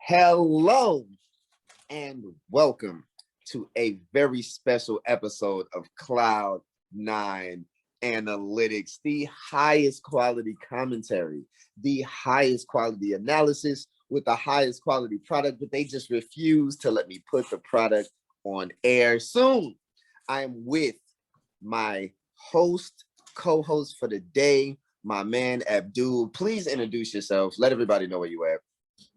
Hello and welcome to a very special episode of Cloud9 Analytics, the highest quality commentary, the highest quality analysis with the highest quality product, but they just refuse to let me put the product on air soon. I am with my co-host for the day, my man Abdul. Please introduce yourself. Let everybody know where you at.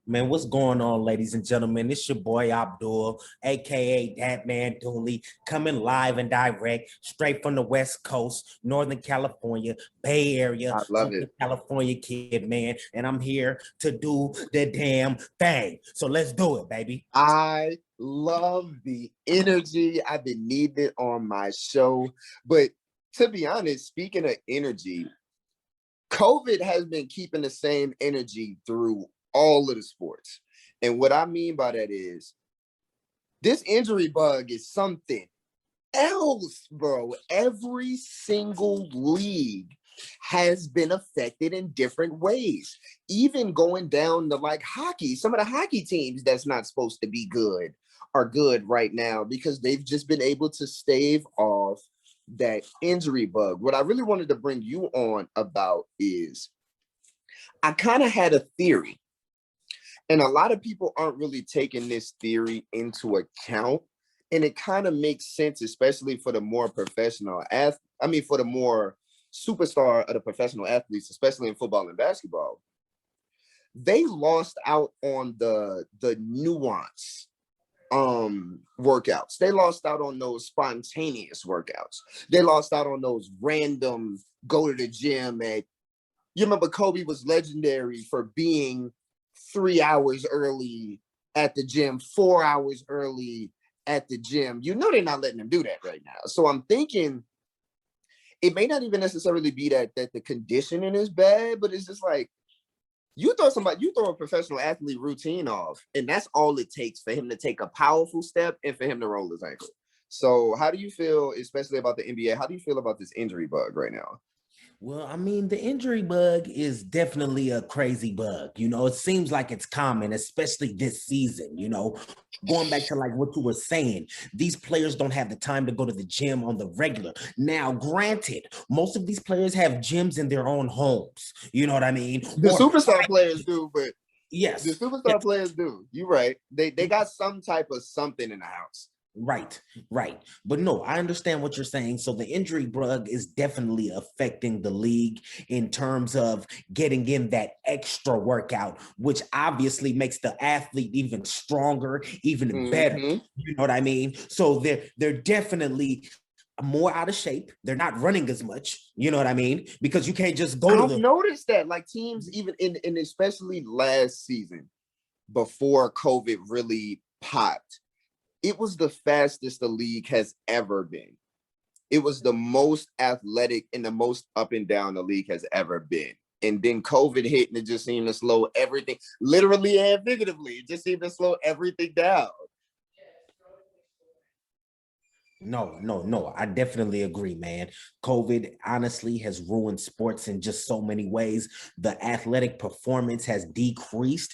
Man, what's going on, ladies and gentlemen? It's your boy Abdul, aka That Man Dooley, coming live and direct, straight from the West Coast, Northern California, Bay Area. I love it. California kid, man, and I'm here to do the damn thing. So let's do it, baby. I love the energy. I've been needing it on my show. But to be honest, speaking of energy, COVID has been keeping the same energy through all of the sports. And what I mean by that is this injury bug is something else, bro. Every single league has been affected in different ways. Even going down to like hockey, some of the hockey teams that's not supposed to be good are good right now because they've just been able to stave off that injury bug. What I really wanted to bring you on about is I kind of had a theory. And a lot of people aren't really taking this theory into account. And it kind of makes sense, especially for the more professional for the more superstar of the professional athletes, especially in football and basketball. They lost out on the nuance workouts. They lost out on those spontaneous workouts. They lost out on those random go to the gym at, you remember Kobe was legendary for being 3 hours early at the gym, 4 hours early at the gym. You know they're not letting them do that right now. So I'm thinking it may not even necessarily be that the conditioning is bad, but it's just like you throw a professional athlete routine off, and that's all it takes for him to take a powerful step and for him to roll his ankle. So how do you feel, especially about the NBA? How do you feel about this injury bug right now? Well, I mean, the injury bug is definitely a crazy bug. You know, it seems like it's common, especially this season, going back to like what you were saying, these players don't have the time to go to the gym on the regular. Now, granted, most of these players have gyms in their own homes. You know what I mean? The superstar players do, but yes, the superstar players do. You're right. They got some type of something in the house. Right. But no, I understand what you're saying. So the injury bug is definitely affecting the league in terms of getting in that extra workout, which obviously makes the athlete even stronger, even better. You know what I mean? So they're definitely more out of shape. They're not running as much. You know what I mean? Because you can't just go I've noticed that like teams, even in especially last season, before COVID really popped, it was the fastest the league has ever been. It was the most athletic and the most up and down the league has ever been. And then COVID hit and it just seemed to slow everything, literally and figuratively. It just seemed to slow everything down. No. I definitely agree, man. COVID honestly has ruined sports in just so many ways. The athletic performance has decreased,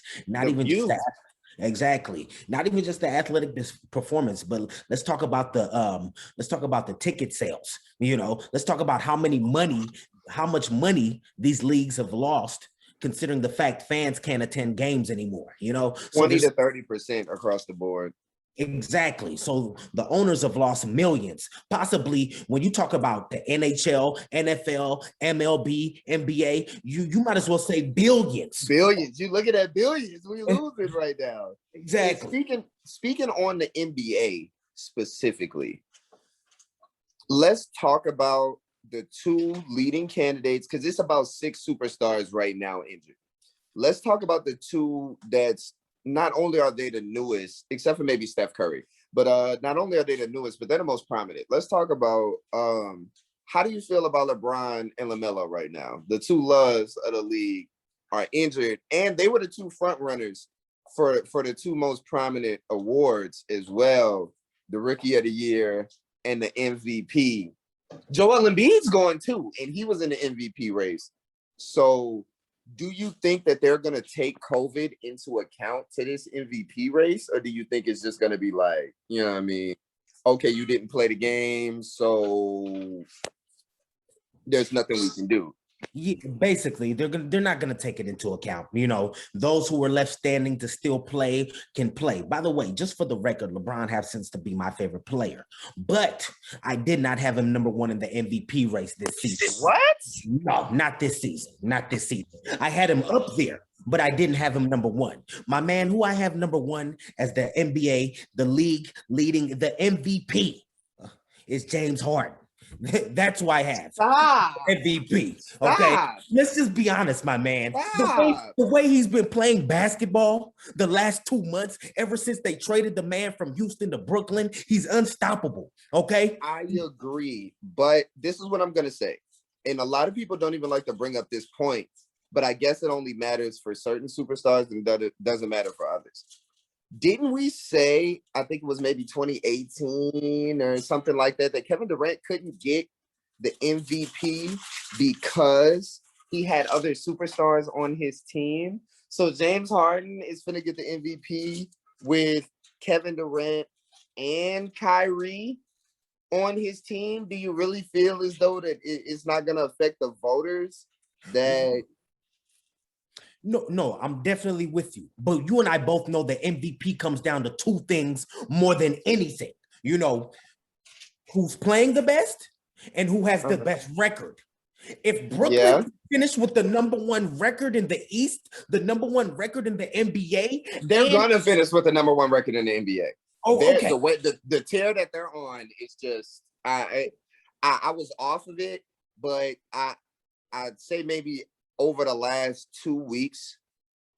Exactly. Not even just the athletic performance, but let's talk about the ticket sales. Let's talk about how much money these leagues have lost, considering the fact fans can't attend games anymore. 20 to 30% across the board. Exactly. So the owners have lost millions. Possibly when you talk about the NHL, NFL, MLB, NBA, you might as well say billions. Billions. You look at that billions. We're losing right now. Exactly. And speaking on the NBA specifically, let's talk about the two leading candidates because it's about 6 superstars right now injured. Let's talk about the two that's not only are they the newest, except for maybe Steph Curry, but not only are they the newest, but they're the most prominent. Let's talk about how do you feel about LeBron and LaMelo right now? The two loves of the league are injured, and they were the two front runners for the two most prominent awards as well, the Rookie of the Year and the MVP. Joel Embiid's going too, and he was in the MVP race. So Do you think that they're going to take COVID into account to this MVP race? Or do you think it's just going to be like, you know what I mean? Okay, you didn't play the game, so there's nothing we can do. Yeah, basically, they're not gonna take it into account. You know, those who are left standing to still play can play. By the way, just for the record, LeBron has since to be my favorite player, but I did not have him number one in the MVP race this season. What? No, not this season. Not this season. I had him up there, but I didn't have him number one. My man, who I have number one as the NBA, the league leading the MVP, is James Harden. That's why I have Stop. MVP. Okay, Stop. let's just be honest, my man. Stop. The way he's been playing basketball the last 2 months, ever since they traded the man from Houston to Brooklyn, he's unstoppable. Okay, I agree, but this is what I'm gonna say, and a lot of people don't even like to bring up this point, but I guess it only matters for certain superstars and doesn't matter for others. Didn't we say, I think it was maybe 2018 or something like that, that Kevin Durant couldn't get the MVP because he had other superstars on his team? So James Harden is going to get the MVP with Kevin Durant and Kyrie on his team. Do you really feel as though that it's not going to affect the voters that no, I'm definitely with you. But you and I both know the MVP comes down to two things more than anything. You know, who's playing the best and who has the best record. If Brooklyn finished with the number one record in the East, the number one record in the NBA, they're gonna finish with the number one record in the NBA. Oh, okay. The way the tear that they're on is just I was off of it, but I'd say maybe over the last 2 weeks,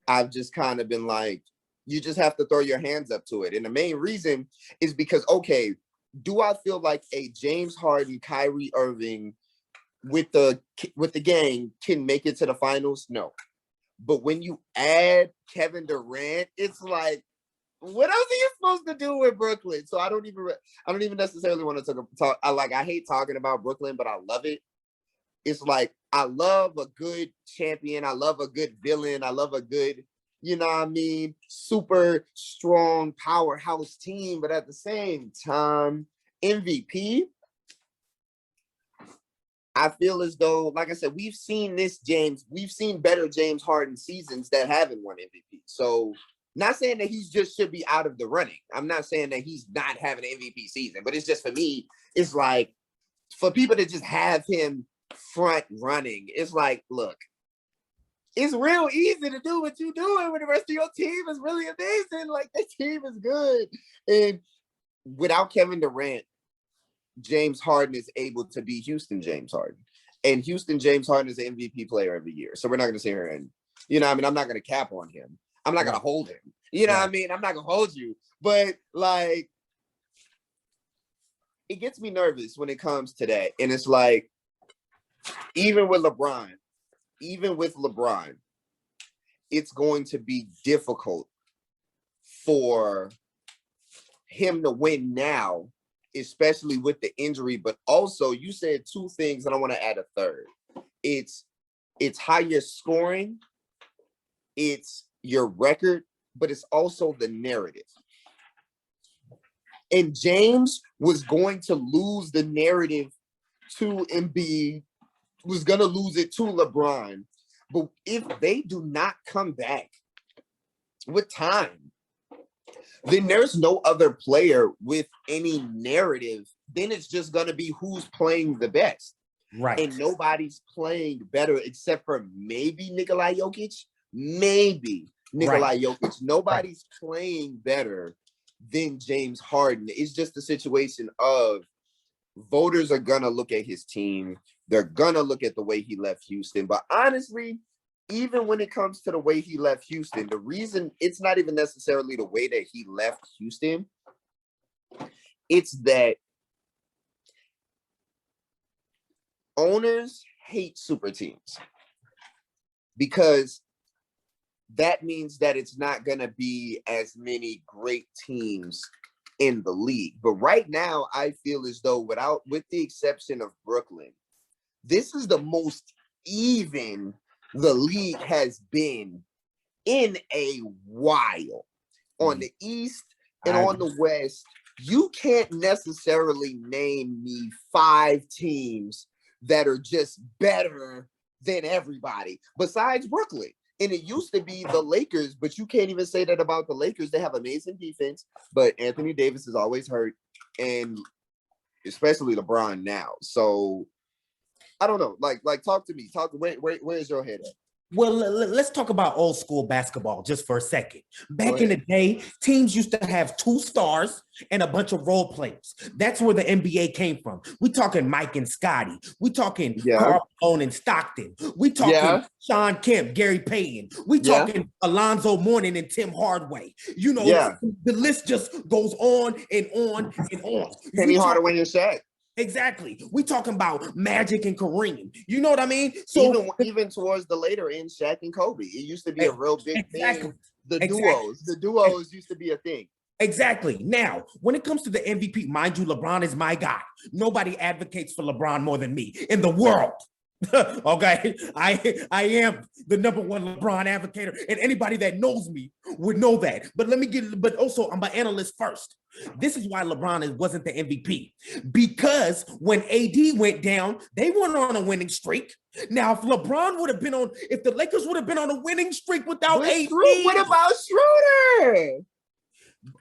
I've just kind of been like, you just have to throw your hands up to it. And the main reason is because, okay, do I feel like a James Harden, Kyrie Irving with the gang can make it to the finals? No. But when you add Kevin Durant, it's like, what else are you supposed to do with Brooklyn? So I don't even necessarily want to talk. I hate talking about Brooklyn, but I love it. It's like, I love a good champion. I love a good villain. I love a good, you know what I mean, super strong powerhouse team. But at the same time, MVP, I feel as though, like I said, we've seen better James Harden seasons that haven't won MVP. So not saying that he just should be out of the running. I'm not saying that he's not having an MVP season, but it's just, for me, it's like, for people to just have him front running, it's like, look, it's real easy to do what you're doing when the rest of your team is really amazing. Like, the team is good. And without Kevin Durant, James Harden is able to be Houston James Harden. And Houston James Harden is the MVP player of the year. So we're not going to sit here and, you know what I mean? I'm not going to cap on him. I'm not going to hold him. You know what I mean? I'm not going to hold you. But, like, it gets me nervous when it comes to that. And it's like, even with LeBron, it's going to be difficult for him to win now, especially with the injury. But also, you said two things, and I want to add a third. It's higher scoring, it's your record, but it's also the narrative. And James was going to lose the narrative to Embiid, was going to lose it to LeBron. But if they do not come back with time, then there's no other player with any narrative. Then it's just going to be who's playing the best. Right. And nobody's playing better except for maybe Nikola Jokic. Jokic. Nobody's playing better than James Harden. It's just a situation of voters are going to look at his team. They're going to look at the way he left Houston. But honestly, even when it comes to the way he left Houston, the reason it's not even necessarily the way that he left Houston, it's that owners hate super teams because that means that it's not going to be as many great teams in the league. But right now, I feel as though with the exception of Brooklyn, this is the most even the league has been in a while. On the East and on the West, you can't necessarily name me 5 teams that are just better than everybody besides Brooklyn. And it used to be the Lakers, but you can't even say that about the Lakers. They have amazing defense, but Anthony Davis is always hurt, and especially LeBron now. So I don't know. Like talk to me. Where's your head at? Well, let's talk about old school basketball just for a second. Back in the day, teams used to have 2 stars and a bunch of role players. That's where the NBA came from. We talking Mike and Scotty. We talking Karl Malone and Stockton. We talking Sean Kemp, Gary Payton. We talking Alonzo Mourning and Tim Hardaway. You know, the list just goes on and on and on. Penny Hardaway and Shaq. Exactly. We talking about Magic and Kareem. You know what I mean? So even towards the later end, Shaq and Kobe, it used to be a real big thing. The duos used to be a thing. Exactly. Now, when it comes to the MVP, mind you, LeBron is my guy. Nobody advocates for LeBron more than me in the world. Okay, I am the number 1 LeBron advocator, and anybody that knows me would know that. But also I'm an analyst first. This is why LeBron wasn't the MVP, because when AD went down, they weren't on a winning streak. Now, if the Lakers would have been on a winning streak without AD, what about Schroeder?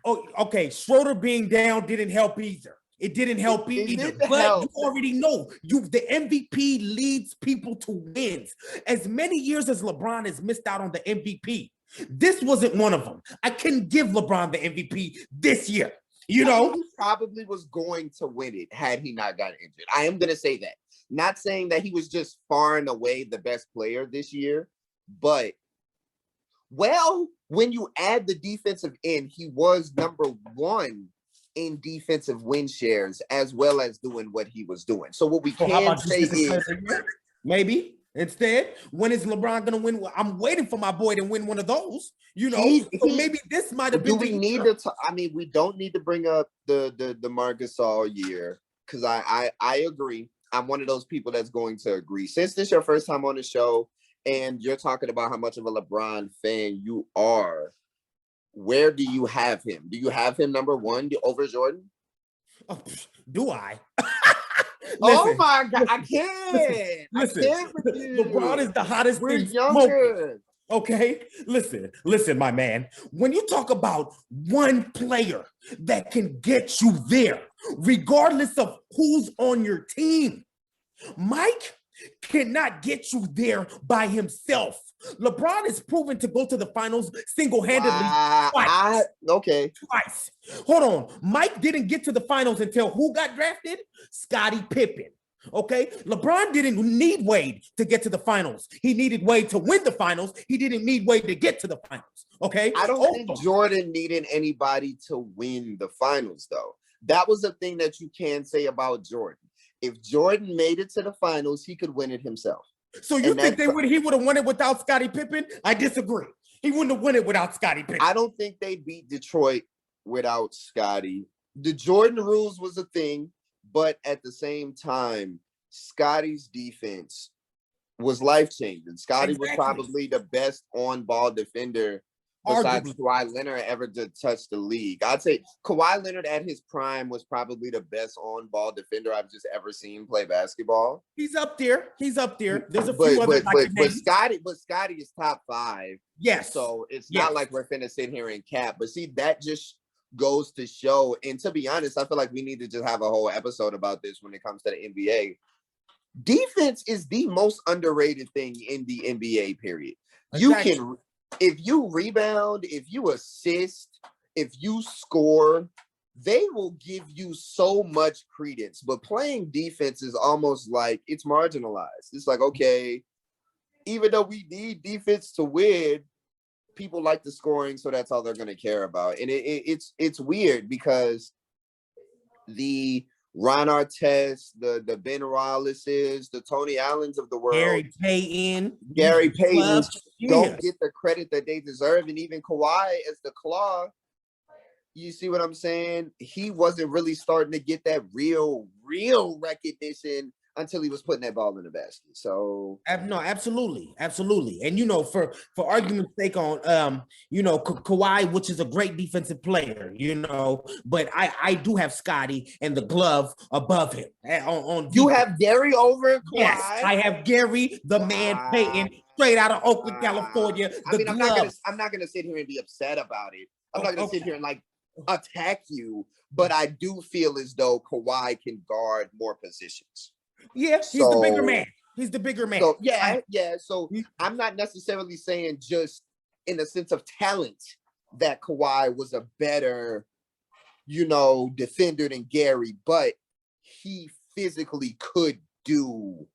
Oh, okay, Schroeder being down didn't help either. It didn't help either. But you already know, the MVP leads people to wins. As many years as LeBron has missed out on the MVP, this wasn't one of them. I can give LeBron the MVP this year. You know, he probably was going to win it had he not gotten injured. I am going to say that. Not saying that he was just far and away the best player this year, but when you add the defensive end, he was number 1 in defensive win shares, as well as doing what he was doing. So what we can say is maybe instead, when is LeBron going to win? I'm waiting for my boy to win one of those. You know, maybe this might have been. Do we need to? I mean, we don't need to bring up the Marc Gasol year, because I agree. I'm one of those people that's going to agree. Since this is your first time on the show, and you're talking about how much of a LeBron fan you are, where do you have him? Do you have him number 1 over Jordan? Oh, do I? Oh my God, I can't. Listen. I can't with you. LeBron is the hottest We're thing younger. smoking. Okay, listen, my man. When you talk about one player that can get you there, regardless of who's on your team, Mike cannot get you there by himself. LeBron is proven to go to the finals single-handedly twice. Hold on. Mike didn't get to the finals until who got drafted? Scottie Pippen. Okay, LeBron didn't need Wade to get to the finals. He needed Wade to win the finals. He didn't need Wade to get to the finals. Okay, I don't think Jordan needed anybody to win the finals, though. That was the thing that you can say about Jordan. If Jordan made it to the finals, he could win it himself. So you think he would have won it without Scottie Pippen? I disagree. He wouldn't have won it without Scottie Pippen. I don't think they beat Detroit without Scottie. The Jordan rules was a thing, but at the same time, Scottie's defense was life-changing. Scottie was probably the best on-ball defender besides Kawhi Leonard ever to touch the league. I'd say Kawhi Leonard at his prime was probably the best on-ball defender I've just ever seen play basketball. He's up there. There's a few others. But Scottie is top 5. Yes. So it's not like we're finna sit here and cap. But see, that just goes to show. And to be honest, I feel like we need to just have a whole episode about this when it comes to the NBA. Defense is the most underrated thing in the NBA, period. Exactly. If you rebound, if you assist, if you score, they will give you so much credence. But playing defense is almost like it's marginalized. It's like, okay, even though we need defense to win, people like the scoring, so that's all they're going to care about. And it's weird because the Ron Artest, the Ben Wallaces, the Tony Allens of the world, Gary Payton don't get the credit that they deserve. And even Kawhi as the claw, you see what I'm saying? He wasn't really starting to get that real recognition until he was putting that ball in the basket. So No, absolutely, absolutely. And for argument's sake, on Kawhi, which is a great defensive player, but I do have Scotty and the glove above him on you defense. have Gary over Kawhi. Yes, I have Gary, the man Payton, straight out of Oakland, California. I mean, I'm not gonna sit here and be upset about it. I'm not gonna sit here and like attack you, but I do feel as though Kawhi can guard more positions. Yeah, he's the bigger man. He's the bigger man. So yeah. So I'm not necessarily saying just in the sense of talent that Kawhi was a better, defender than Gary, but he physically could do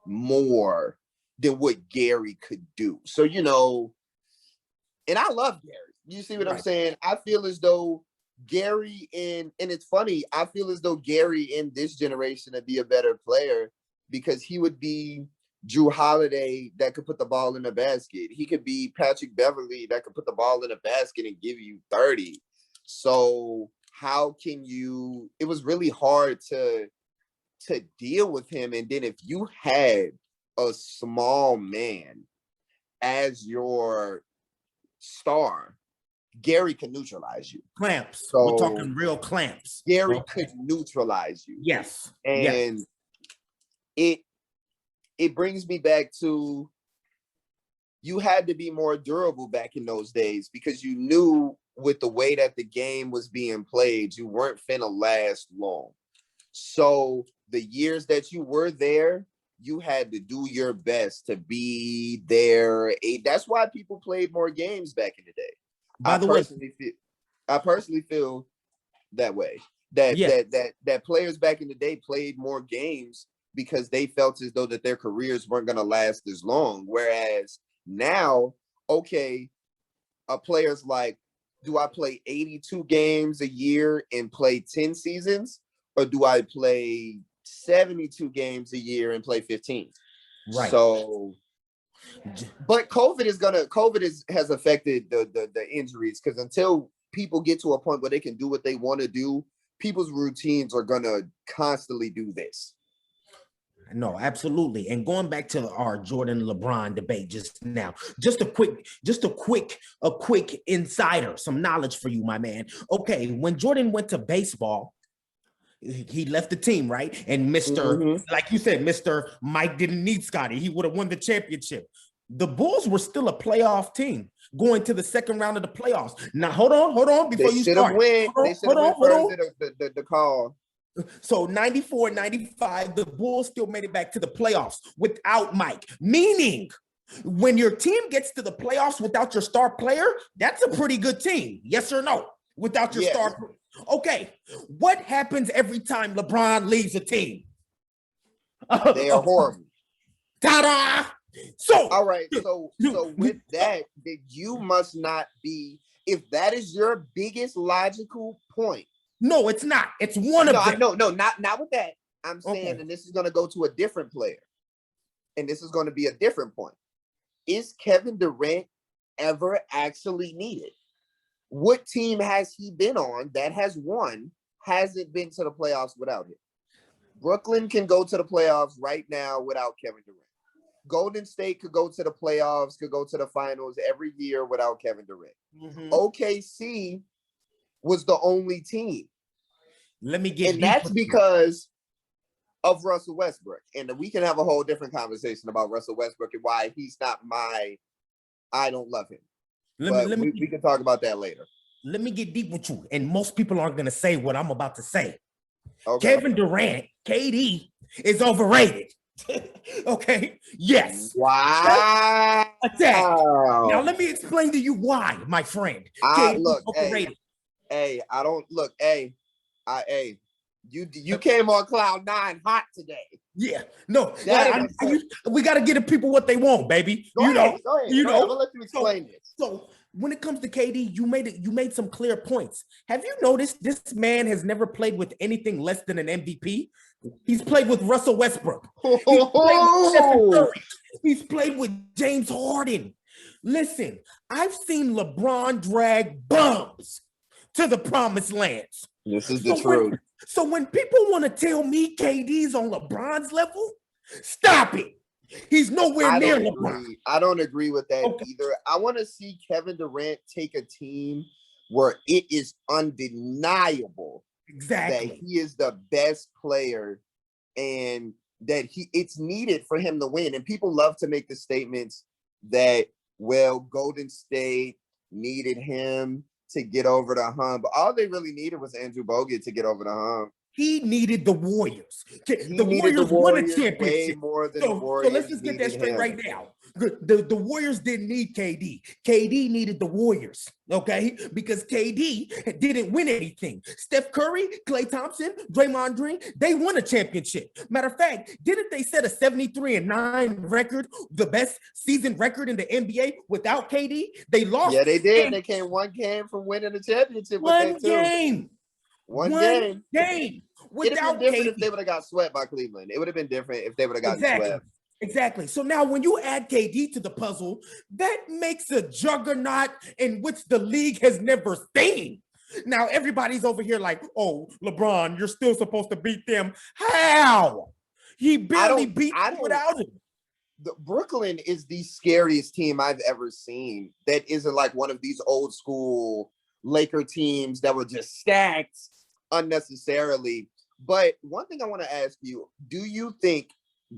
more than what Gary could do. So, and I love Gary. You see what I'm saying? I feel as though Gary and it's funny, I feel as though Gary in this generation would be a better player because he would be Drew Holiday that could put the ball in the basket. He could be Patrick Beverly that could put the ball in the basket and give you 30. So how can you, it was really hard to deal with him. And then if you had a small man as your star, Gary can neutralize you. Clamps. So we're talking real clamps. Gary could neutralize you. Yes. And it brings me back to you had to be more durable back in those days because you knew with the way that the game was being played, you weren't finna last long. So the years that you were there, you had to do your best to be there. That's why people played more games back in the day. I personally feel that way. That players back in the day played more games because they felt as though that their careers weren't going to last as long. Whereas now, okay, a player's like, do I play 82 games a year and play 10 seasons? Or do I play 72 games a year and play 15? Right. So, but COVID has affected the injuries because until people get to a point where they can do what they want to do, people's routines are gonna constantly do this. No, absolutely. And going back to our Jordan LeBron debate just now, just a quick insider, some knowledge for you, my man. Okay, when Jordan went to baseball, he left the team, right? And like you said, Mr. Mike didn't need Scotty. He would have won the championship. The Bulls were still a playoff team going to the second round of the playoffs. Now, hold on before you start. They should have went the call. So 94, 95, the Bulls still made it back to the playoffs without Mike. Meaning, when your team gets to the playoffs without your star player, that's a pretty good team. Yes or no? Without your star player. Okay, what happens every time LeBron leaves a team? They are horrible. Ta-da! So, all right. So with that, you must not be. If that is your biggest logical point. No, it's not. It's one of them. No, not with that. I'm saying, and this is going to go to a different player, and this is going to be a different point. Is Kevin Durant ever actually needed? What team has he been on that has won, hasn't been to the playoffs without him? Brooklyn can go to the playoffs right now without Kevin Durant. Golden State could go to the playoffs, could go to the finals every year without Kevin Durant. OKC was the only team. And that's because of Russell Westbrook. And we can have a whole different conversation about Russell Westbrook and why he's not I don't love him. We can talk about that later. Let me get deep with you. And most people aren't going to say what I'm about to say. Okay. Kevin Durant, KD, is overrated. Okay. Yes. Wow. Now let me explain to you why, my friend. Look, overrated. You came on cloud 9 hot today. Yeah. No. We got to get the people what they want, baby. Go ahead. I'm gonna let you explain this. So when it comes to KD, you made some clear points. Have you noticed this man has never played with anything less than an MVP? He's played with Russell Westbrook. He's played with James Harden. Listen, I've seen LeBron drag bums to the promised lands. This is the truth. So when people want to tell me KD's on LeBron's level, stop it. He's nowhere near LeBron. I don't agree with that either. I want to see Kevin Durant take a team where it is undeniable that he is the best player and that it's needed for him to win. And people love to make the statements that, well, Golden State needed him to get over the hump. But all they really needed was Andrew Bogut to get over the hump. He needed the Warriors. The Warriors won a championship. Way more than the Warriors. So let's just get that straight right now. The Warriors didn't need KD. KD needed the Warriors, okay? Because KD didn't win anything. Steph Curry, Klay Thompson, Draymond Green, they won a championship. Matter of fact, didn't they set a 73-9 record, the best season record in the NBA without KD? They lost. Yeah, they did. One game from winning the championship. One game. One game. Without it'd been different KD. if they would have got swept by Cleveland. It would have been different if they would have gotten swept. Exactly. So now when you add KD to the puzzle, that makes a juggernaut in which the league has never seen. Now everybody's over here like, oh, LeBron, you're still supposed to beat them. How? He barely beat them without him. Brooklyn is the scariest team I've ever seen that isn't like one of these old school Laker teams that were just stacked unnecessarily. But one thing I want to ask you, do you think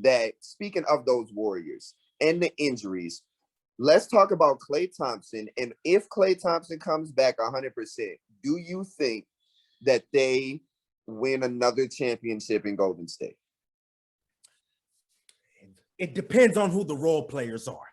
that, speaking of those Warriors and the injuries, let's talk about Klay Thompson. And if Klay Thompson comes back 100%, do you think that they win another championship in Golden State? It depends on who the role players are.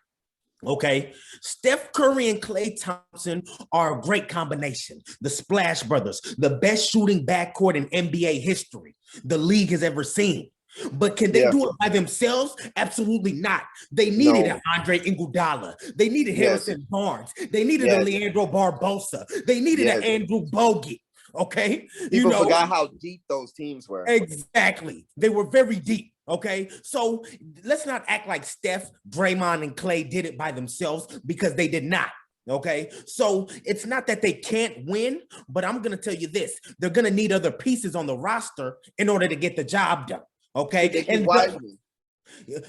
Okay, Steph Curry and Klay Thompson are a great combination. The Splash Brothers, the best shooting backcourt in NBA history the league has ever seen. But can they do it by themselves? Absolutely not. They needed an Andre Iguodala. They needed Harrison Barnes. They needed a Leandro Barbosa. They needed an Andrew Bogut. Okay, people forgot how deep those teams were. Exactly, they were very deep. Okay, so let's not act like Steph, Draymond, and Klay did it by themselves, because they did not. Okay, so it's not that they can't win, but I'm gonna tell you this: they're gonna need other pieces on the roster in order to get the job done. Okay, and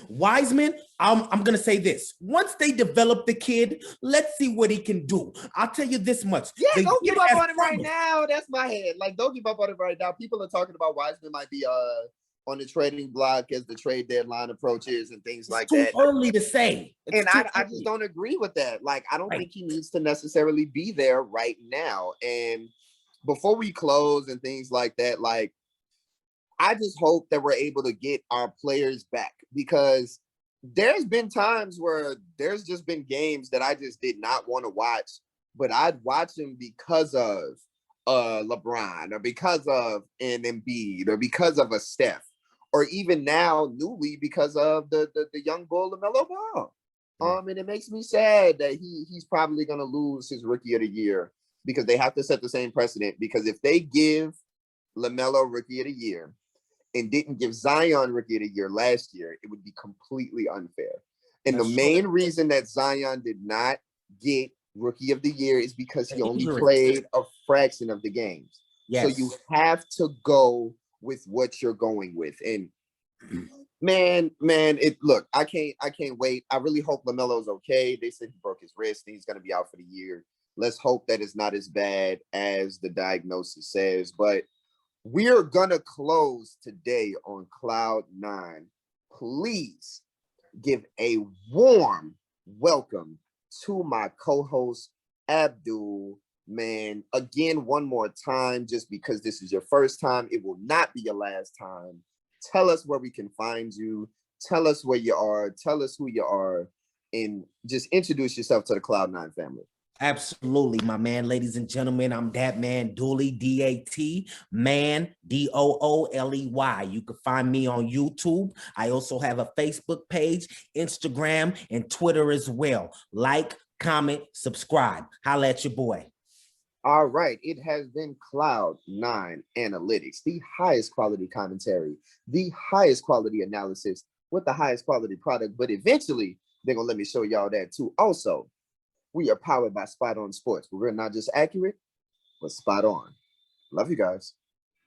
Wiseman, I'm gonna say this: once they develop the kid, let's see what he can do. I'll tell you this much. Yeah, don't give up on it right now. That's my head. Like, don't give up on it right now. People are talking about Wiseman might be on the trading block as the trade deadline approaches and things like that. It's too early to say. And I just don't agree with that. Like, I don't think he needs to necessarily be there right now. And before we close and things like that, like, I just hope that we're able to get our players back, because there's been times where there's just been games that I just did not want to watch, but I'd watch them because of LeBron, or because of an Embiid, or because of a Steph, or even now newly because of the young bull LaMelo Ball. And it makes me sad that he's probably going to lose his Rookie of the Year, because they have to set the same precedent. Because if they give LaMelo Rookie of the Year and didn't give Zion Rookie of the Year last year, it would be completely unfair. And the main reason that Zion did not get Rookie of the Year is because he only played a fraction of the games. So you have to go with what you're going with. And man, look, I can't wait. I really hope LaMelo's okay. They said he broke his wrist and he's going to be out for the year. Let's hope that it's not as bad as the diagnosis says. But we're going to close today on Cloud 9. Please give a warm welcome to my co-host, Abdul. Man, again, one more time, just because this is your first time, it will not be your last time. Tell us where we can find you. Tell us where you are. Tell us who you are. And just introduce yourself to the Cloud 9 family. Absolutely, my man. Ladies and gentlemen, I'm that man, Dooley, D-A-T, man, D-O-O-L-E-Y. You can find me on YouTube. I also have a Facebook page, Instagram, and Twitter as well. Like, comment, subscribe. Holla at your boy. All right. It has been Cloud 9 Analytics, the highest quality commentary, the highest quality analysis with the highest quality product. But eventually, they're going to let me show y'all that too. Also, we are powered by Spot On Sports, but we're not just accurate, was spot on. Love you guys.